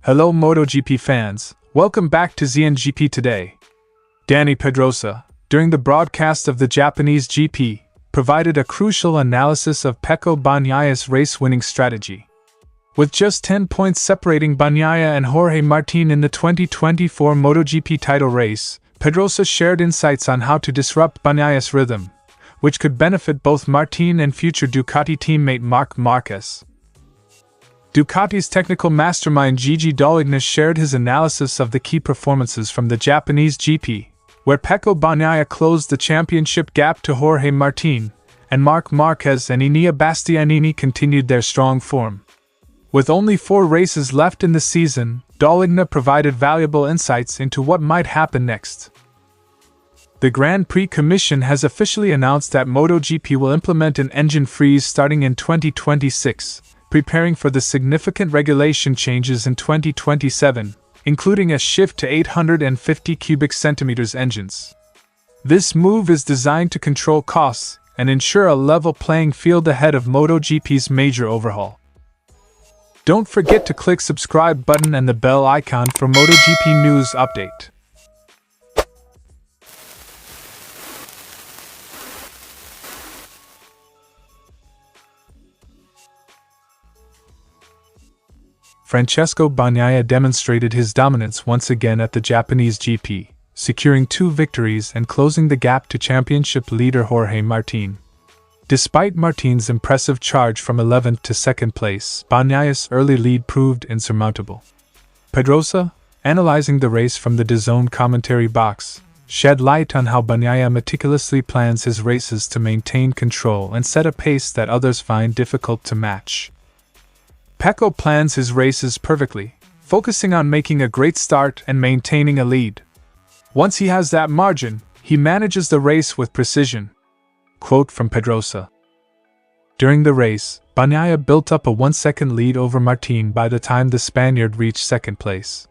Hello MotoGP fans, welcome back to ZNGP Today. Dani Pedrosa, during the broadcast of the Japanese GP, provided a crucial analysis of Pecco Bagnaia's race-winning strategy. With just 10 points separating Bagnaia and Jorge Martín in the 2024 MotoGP title race, Pedrosa shared insights on how to disrupt Bagnaia's rhythm, which could benefit both Martín and future Ducati teammate Marc Márquez. Ducati's technical mastermind Gigi Dall'Igna shared his analysis of the key performances from the Japanese GP, where Pecco Bagnaia closed the championship gap to Jorge Martín, and Marc Márquez and Enea Bastianini continued their strong form. With only 4 races left in the season, Dall'Igna provided valuable insights into what might happen next. The Grand Prix Commission has officially announced that MotoGP will implement an engine freeze starting in 2026, preparing for the significant regulation changes in 2027, including a shift to 850 cubic centimeters engines. This move is designed to control costs and ensure a level playing field ahead of MotoGP's major overhaul. Don't forget to click subscribe button and the bell icon for MotoGP news update. Pecco Bagnaia demonstrated his dominance once again at the Japanese GP, securing 2 victories and closing the gap to championship leader Jorge Martín. Despite Martín's impressive charge from 11th to 2nd place, Bagnaia's early lead proved insurmountable. Pedrosa, analyzing the race from the DAZN commentary box, shed light on how Bagnaia meticulously plans his races to maintain control and set a pace that others find difficult to match. Pecco plans his races perfectly, focusing on making a great start and maintaining a lead. Once he has that margin, he manages the race with precision. Quote from Pedrosa. During the race, Bagnaia built up a 1-second lead over Martín by the time the Spaniard reached 2nd place.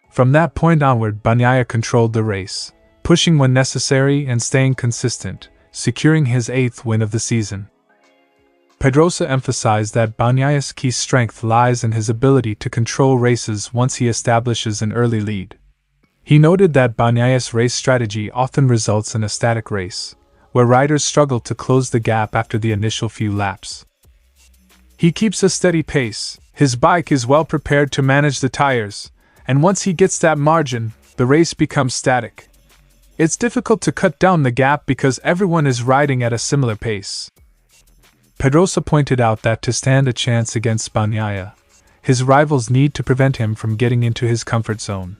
From that point onward, Bagnaia controlled the race, pushing when necessary and staying consistent, securing his 8th win of the season. Pedrosa emphasized that Bagnaia's key strength lies in his ability to control races once he establishes an early lead. He noted that Bagnaia's race strategy often results in a static race, where riders struggle to close the gap after the initial few laps. He keeps a steady pace, his bike is well prepared to manage the tires, and once he gets that margin, the race becomes static. It's difficult to cut down the gap because everyone is riding at a similar pace. Pedrosa pointed out that to stand a chance against Bagnaia, his rivals need to prevent him from getting into his comfort zone.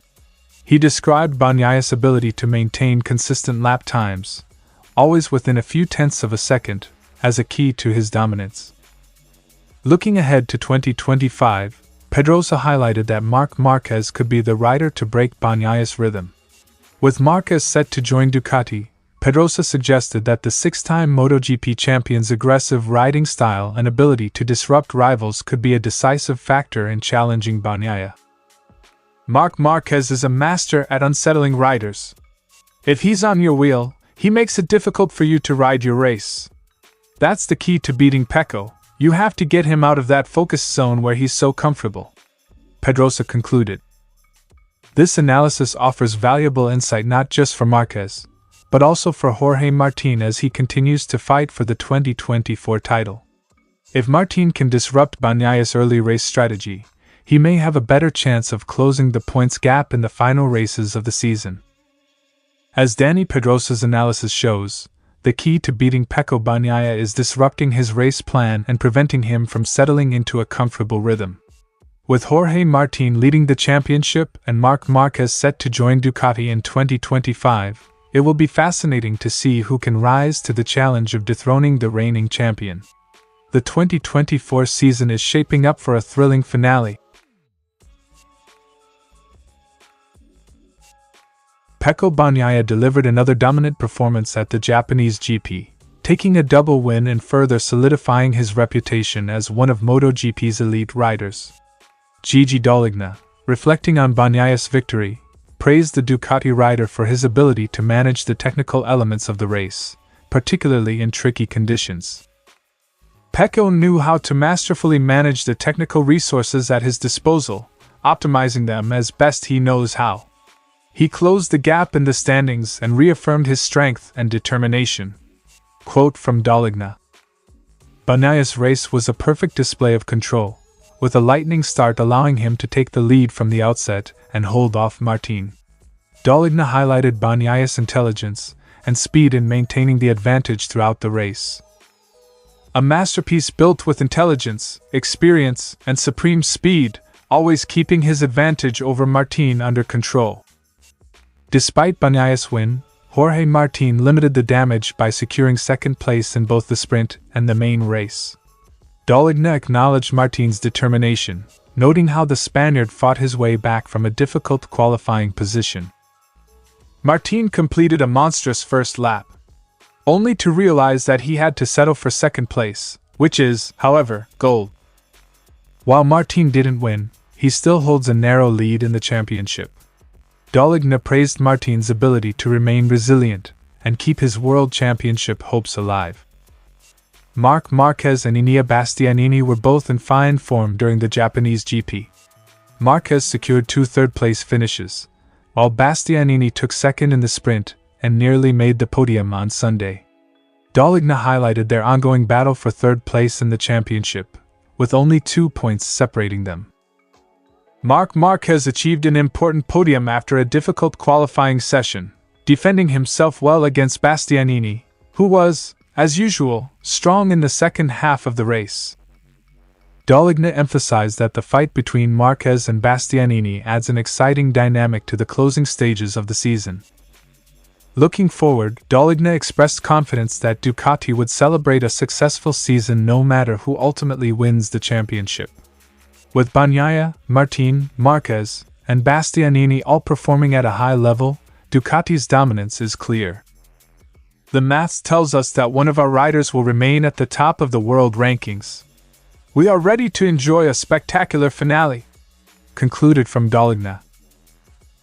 He described Bagnaia's ability to maintain consistent lap times, always within a few tenths of a second, as a key to his dominance. Looking ahead to 2025, Pedrosa highlighted that Marc Márquez could be the rider to break Bagnaia's rhythm. With Márquez set to join Ducati, Pedrosa suggested that the 6-time MotoGP champion's aggressive riding style and ability to disrupt rivals could be a decisive factor in challenging Bagnaia. Marc Márquez is a master at unsettling riders. If he's on your wheel, he makes it difficult for you to ride your race. That's the key to beating Pecco. You have to get him out of that focus zone where he's so comfortable. Pedrosa concluded. This analysis offers valuable insight not just for Márquez, but also for Jorge Martín as he continues to fight for the 2024 title. If Martín can disrupt Bagnaia's early race strategy, he may have a better chance of closing the points gap in the final races of the season. As Dani Pedrosa's analysis shows, the key to beating Pecco Bagnaia is disrupting his race plan and preventing him from settling into a comfortable rhythm. With Jorge Martín leading the championship and Marc Márquez set to join Ducati in 2025, it will be fascinating to see who can rise to the challenge of dethroning the reigning champion. The 2024 season is shaping up for a thrilling finale. Pecco Bagnaia delivered another dominant performance at the Japanese GP, taking a double win and further solidifying his reputation as one of MotoGP's elite riders. Gigi Dall'Igna, reflecting on Bagnaia's victory, praised the Ducati rider for his ability to manage the technical elements of the race, particularly in tricky conditions. Pecco knew how to masterfully manage the technical resources at his disposal, optimizing them as best he knows how. He closed the gap in the standings and reaffirmed his strength and determination. Quote from Dall'Igna: Bagnaia's race was a perfect display of control, with a lightning start allowing him to take the lead from the outset and hold off Martín. Dall'Igna highlighted Bagnaia's intelligence and speed in maintaining the advantage throughout the race. A masterpiece built with intelligence, experience, and supreme speed, always keeping his advantage over Martín under control. Despite Bagnaia's win, Jorge Martín limited the damage by securing second place in both the sprint and the main race. Dall'Igna acknowledged Martín's determination, noting how the Spaniard fought his way back from a difficult qualifying position. Martín completed a monstrous first lap, only to realize that he had to settle for second place, which is, however, gold. While Martín didn't win, he still holds a narrow lead in the championship. Dall'Igna praised Martín's ability to remain resilient and keep his world championship hopes alive. Marc Márquez and Enea Bastianini were both in fine form during the Japanese GP. Márquez secured 2 third-place finishes, while Bastianini took second in the sprint and nearly made the podium on Sunday. Dall'Igna highlighted their ongoing battle for third place in the championship, with only 2 points separating them. Marc Márquez achieved an important podium after a difficult qualifying session, defending himself well against Bastianini, who was, as usual, strong in the second half of the race. Dall'Igna emphasized that the fight between Márquez and Bastianini adds an exciting dynamic to the closing stages of the season. Looking forward, Dall'Igna expressed confidence that Ducati would celebrate a successful season no matter who ultimately wins the championship. With Bagnaia, Martín, Márquez, and Bastianini all performing at a high level, Ducati's dominance is clear. The maths tells us that one of our riders will remain at the top of the world rankings. We are ready to enjoy a spectacular finale, concluded from Dall'Igna.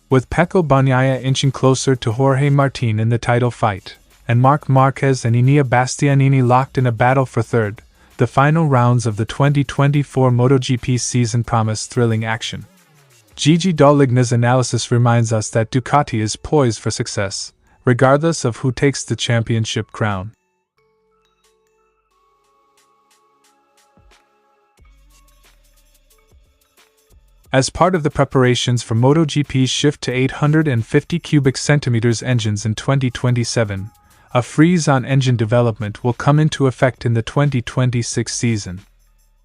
With Pecco Bagnaia inching closer to Jorge Martín in the title fight, and Marc Márquez and Enea Bastianini locked in a battle for third, the final rounds of the 2024 MotoGP season promise thrilling action. Gigi Dall'Igna's analysis reminds us that Ducati is poised for success, regardless of who takes the championship crown. As part of the preparations for MotoGP's shift to 850 cubic centimeters engines in 2027, a freeze on engine development will come into effect in the 2026 season.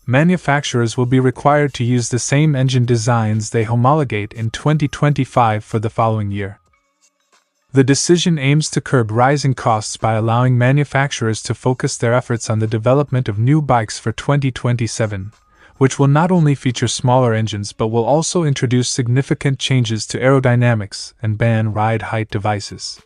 Manufacturers will be required to use the same engine designs they homologate in 2025 for the following year. The decision aims to curb rising costs by allowing manufacturers to focus their efforts on the development of new bikes for 2027, which will not only feature smaller engines but will also introduce significant changes to aerodynamics and ban ride height devices.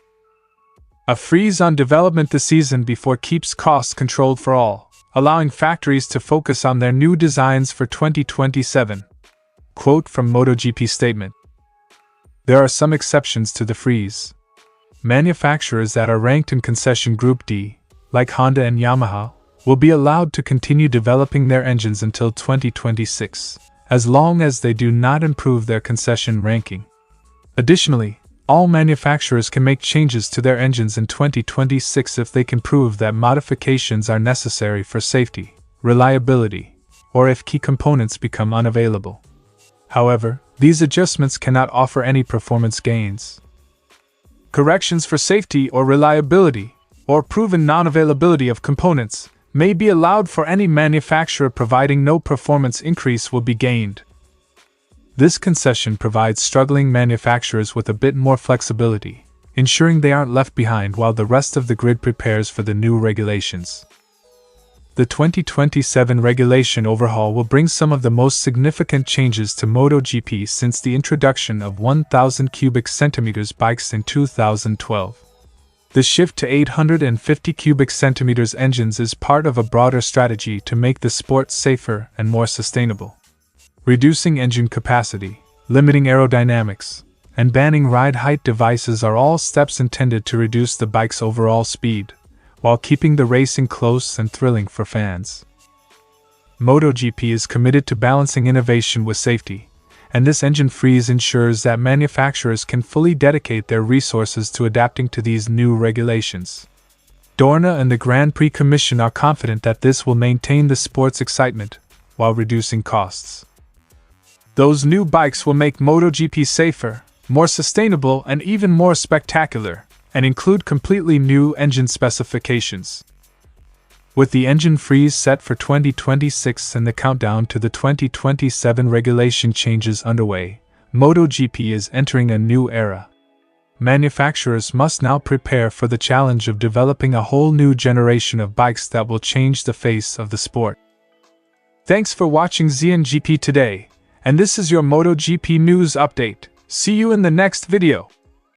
A freeze on development this season before keeps costs controlled for all, allowing factories to focus on their new designs for 2027. Quote from MotoGP statement: There are some exceptions to the freeze. Manufacturers that are ranked in concession Group D, like Honda and Yamaha, will be allowed to continue developing their engines until 2026, as long as they do not improve their concession ranking. Additionally, all manufacturers can make changes to their engines in 2026 if they can prove that modifications are necessary for safety, reliability, or if key components become unavailable. However, these adjustments cannot offer any performance gains. Corrections for safety or reliability, or proven non-availability of components, may be allowed for any manufacturer providing no performance increase will be gained. This concession provides struggling manufacturers with a bit more flexibility, ensuring they aren't left behind while the rest of the grid prepares for the new regulations. The 2027 regulation overhaul will bring some of the most significant changes to MotoGP since the introduction of 1,000 cubic centimeters bikes in 2012. The shift to 850 cubic centimeters engines is part of a broader strategy to make the sport safer and more sustainable. Reducing engine capacity, limiting aerodynamics, and banning ride height devices are all steps intended to reduce the bike's overall speed, while keeping the racing close and thrilling for fans. MotoGP is committed to balancing innovation with safety, and this engine freeze ensures that manufacturers can fully dedicate their resources to adapting to these new regulations. Dorna and the Grand Prix Commission are confident that this will maintain the sport's excitement, while reducing costs. Those new bikes will make MotoGP safer, more sustainable and even more spectacular, and include completely new engine specifications. With the engine freeze set for 2026 and the countdown to the 2027 regulation changes underway, MotoGP is entering a new era. Manufacturers must now prepare for the challenge of developing a whole new generation of bikes that will change the face of the sport. Thanks for watching ZNGP Today, and this is your MotoGP news update. See you in the next video.